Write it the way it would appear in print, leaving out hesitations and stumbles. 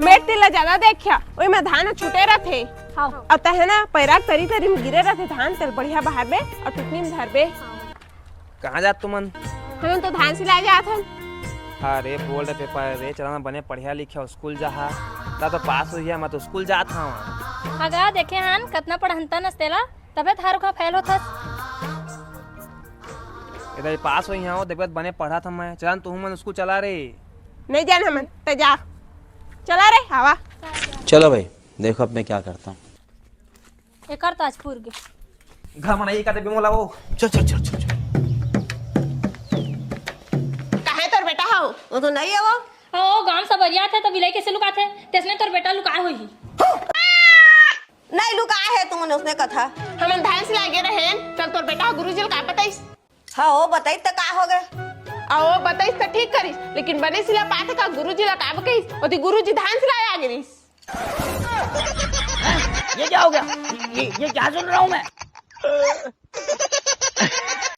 Met तिला ज्यादा देखिया ओई में धान छूटे रहथे। हां अत है ना पैराक तरी तरी में गिरे रहथे धान तेल बढ़िया बाहर बे और टुकनी में धरबे। कहाँ जात तुमन? हम तो धान सिला जात हन। अरे बोल रहे पेपर रे चला बने पढ़िया लिखा स्कूल जा ता तो पास हो गया मैं तो स्कूल जात हूँ। अगा देखे हन कितना पढ़ंता नस्तेला तबे थारो का फेल होथस। इधर पास हो यहाँ देखबत बने पढ़ा था मैं चलन तू मन स्कूल चला रे। नहीं जान हमन ते जा चला रे हवा। चलो भाई देखो अब मैं क्या करता हूँ। एकर ताजपुर के घर में नहीं कहते बिमोला वो चल चल चल चल काहे तोर बेटा हो वो तो नहीं है वो। ओ गांव सबरिया थे तो विलय कैसे लुकाथे तेसने तोर बेटा लुकाए होई। नहीं लुकाए है तुमने उसने कथा। हमन धान सिला गे रहे तब तोर बेटा गुरुजी का बताइस। हाँ वो बताई तो का हो गए आओ बताइस तो ठीक करिस लेकिन बने सिला पाथे का गुरुजी ला का कहिस ओती गुरुजी धान सिलाया आ गिरिस। ये क्या हो गया? ये क्या सुन रहा हूँ मैं?